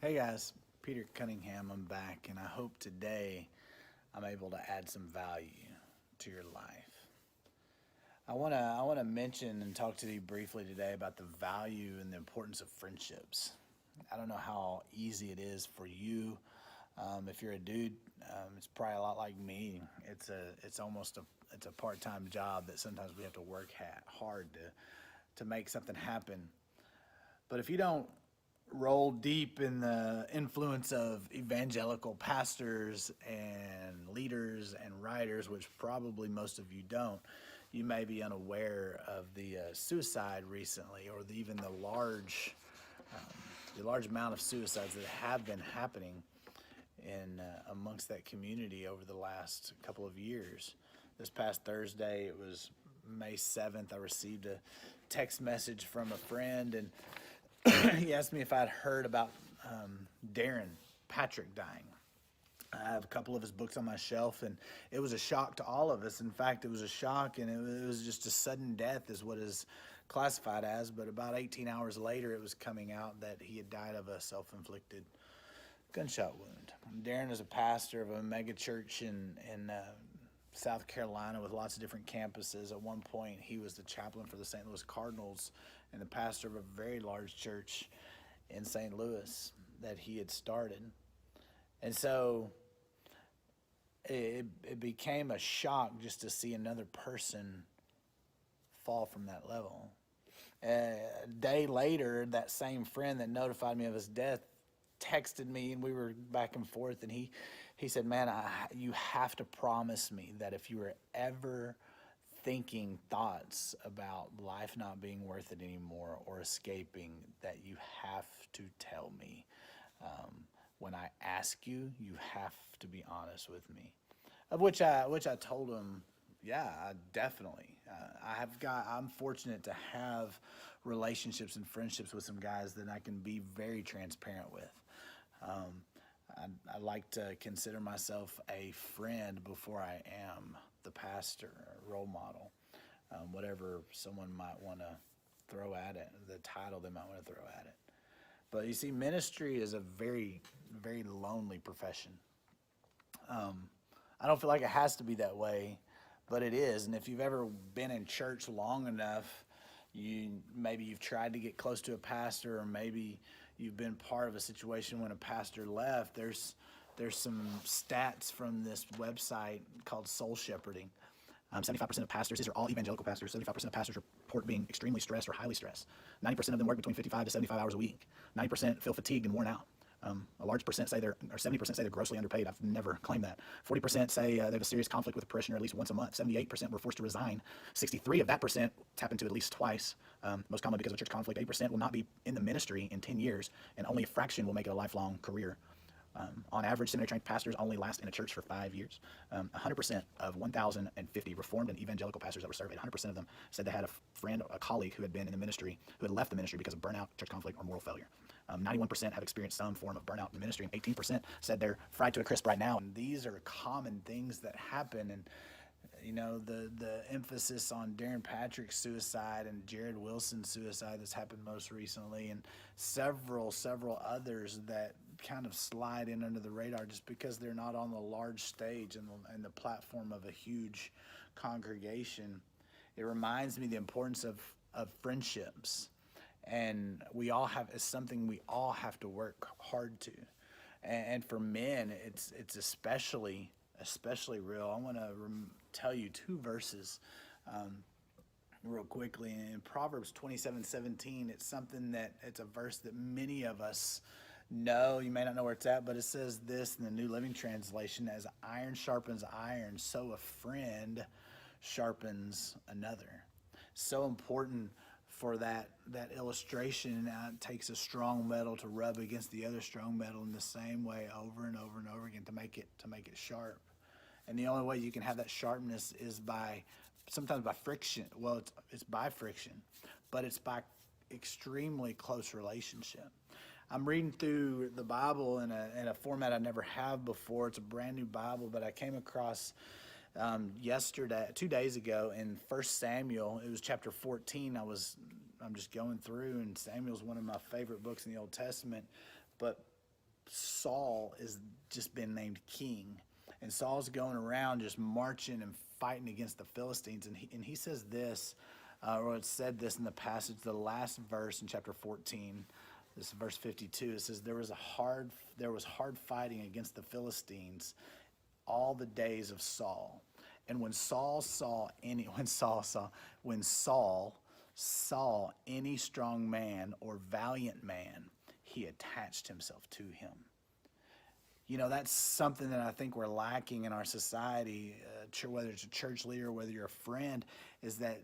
Hey guys, Peter Cunningham. I'm back, and I hope today I'm able to add some value to your life. I wanna mention and talk to you briefly today about the value and the importance of friendships. I don't know how easy it is for you. If you're a dude, it's probably a lot like me. It's a part-time job that sometimes we have to work hard to make something happen. But if you don't roll deep in the influence of evangelical pastors and leaders and writers, which probably most of you don't, you may be unaware of the suicide recently, or even the large amount of suicides that have been happening in amongst that community over the last couple of years. This past Thursday, it was May 7th. I received a text message from a friend, and he asked me if I'd heard about Darren Patrick dying. I have a couple of his books on my shelf, and it was a shock to all of us. In fact, it was a shock, and it was just a sudden death, is what is classified as. But about 18 hours later, it was coming out that he had died of a self-inflicted gunshot wound. Darren is a pastor of a mega church in South Carolina with lots of different campuses. At one point, he was the chaplain for the St. Louis Cardinals and the pastor of a very large church in St. Louis that he had started. And so it became a shock just to see another person fall from that level. A day later, that same friend that notified me of his death texted me, and we were back and forth, and he said, man, you have to promise me that if you were ever thinking thoughts about life not being worth it anymore or escaping, that you have to tell me. When I ask you, you have to be honest with me. Of which I told him, yeah, definitely. I'm fortunate to have relationships and friendships with some guys that I can be very transparent with. I like to consider myself a friend before I am the pastor or role model, whatever someone might want to throw at it, the title they might want to throw at it. But you see, ministry is a very, very lonely profession. I don't feel like it has to be that way, but it is. And if you've ever been in church long enough, you've tried to get close to a pastor, or maybe you've been part of a situation when a pastor left. There's some stats from this website called Soul Shepherding. 75% of pastors, these are all evangelical pastors, 75% of pastors report being extremely stressed or highly stressed. 90% of them work between 55 to 75 hours a week. 90% feel fatigued and worn out. A large percent say or 70% say they're grossly underpaid. I've never claimed that. 40% say they have a serious conflict with a parishioner at least once a month. 78% were forced to resign. 63 of that percent, it's happened to at least twice, most commonly because of a church conflict. 8% will not be in the ministry in 10 years, and only a fraction will make it a lifelong career. On average, seminary-trained pastors only last in a church for 5 years. 100% of 1,050 Reformed and evangelical pastors that were surveyed, 100% of them said they had a friend, a colleague who had been in the ministry, who had left the ministry because of burnout, church conflict, or moral failure. 91% have experienced some form of burnout in ministry, and 18% said they're fried to a crisp right now. And these are common things that happen. And the emphasis on Darren Patrick's suicide and Jared Wilson's suicide that's happened most recently, and several others that kind of slide in under the radar just because they're not on the large stage and the platform of a huge congregation. It reminds me the importance of friendships, and it's something we all have to work hard to. And for men, it's especially real. I want to tell you two verses real quickly. In Proverbs 27:17, it's a verse that many of us know. You may not know where it's at, but it says this in the New Living Translation: as iron sharpens iron, so a friend sharpens another. So important for that illustration. It takes a strong metal to rub against the other strong metal in the same way over and over and over again to make it sharp. And the only way you can have that sharpness is sometimes by friction. Well, it's by friction, but it's by extremely close relationship. I'm reading through the Bible in a format I never have before. It's a brand new Bible, but I came across yesterday, 2 days ago, in 1 Samuel. It was chapter 14. I'm just going through, and Samuel's one of my favorite books in the Old Testament. But Saul is just been named king, and Saul's going around just marching and fighting against the Philistines. And he says this, or it said this in the passage, the last verse in chapter 14, this is verse 52. It says, there was hard fighting against the Philistines all the days of Saul. And when Saul saw any strong man or valiant man, he attached himself to him. You know, that's something that I think we're lacking in our society, whether it's a church leader, whether you're a friend, is that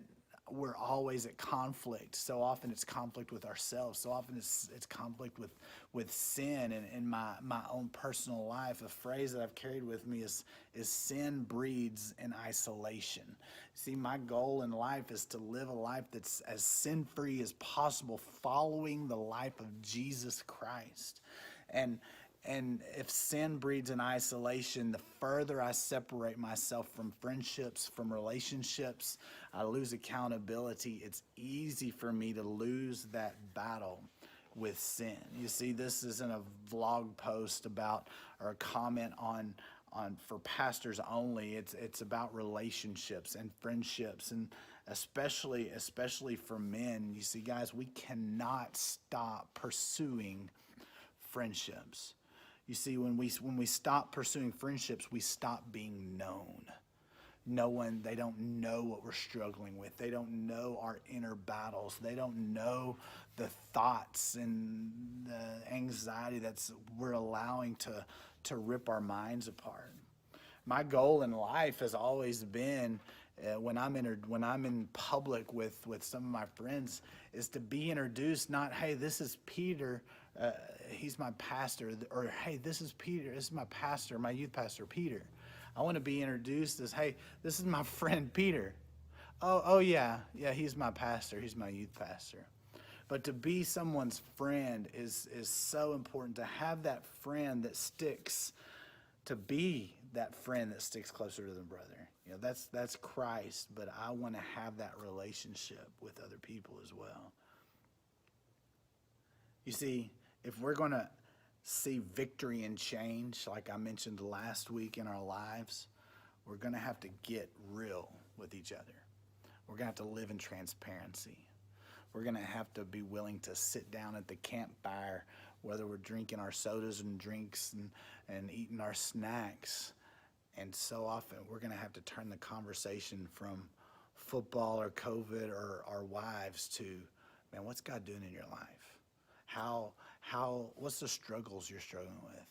we're always at conflict. So often it's conflict with ourselves. So often it's conflict with sin. And in my own personal life, a phrase that I've carried with me is sin breeds in isolation. See, my goal in life is to live a life that's as sin-free as possible, following the life of Jesus Christ. And if sin breeds in isolation, the further I separate myself from friendships, from relationships, I lose accountability. It's easy for me to lose that battle with sin. You see, this isn't a vlog post about, or a comment on for pastors only. It's about relationships and friendships, and especially for men. You see, guys, we cannot stop pursuing friendships. You see, when we stop pursuing friendships, we stop being known. They don't know what we're struggling with. They don't know our inner battles. They don't know the thoughts and the anxiety we're allowing to rip our minds apart. My goal in life has always been, when I'm in public with some of my friends, is to be introduced, not, hey, this is Peter, he's my pastor, or hey, this is Peter, this is my pastor, my youth pastor, Peter. I want to be introduced as, hey, this is my friend Peter. Oh yeah, he's my pastor, he's my youth pastor. But to be someone's friend is so important, to have that friend that sticks, to be that friend that sticks closer to the brother. You know, that's Christ, but I want to have that relationship with other people as well. You see, if we're going to see victory and change, like I mentioned last week in our lives, we're going to have to get real with each other. We're going to have to live in transparency. We're going to have to be willing to sit down at the campfire, whether we're drinking our sodas and drinks and eating our snacks. And so often we're going to have to turn the conversation from football or COVID or our wives to, man, what's God doing in your life? What's the struggles you're struggling with?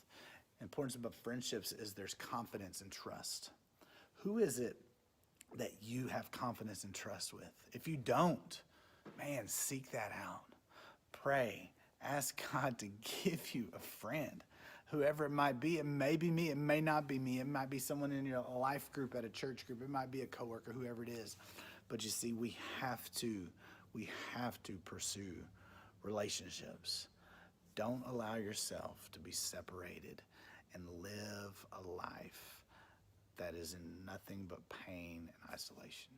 The importance about friendships is there's confidence and trust. Who is it that you have confidence and trust with? If you don't, man, seek that out. Pray. Ask God to give you a friend. Whoever it might be, it may be me, it may not be me, it might be someone in your life group at a church group, it might be a coworker, whoever it is. But you see, we have to pursue relationships. Don't allow yourself to be separated and live a life that is in nothing but pain and isolation.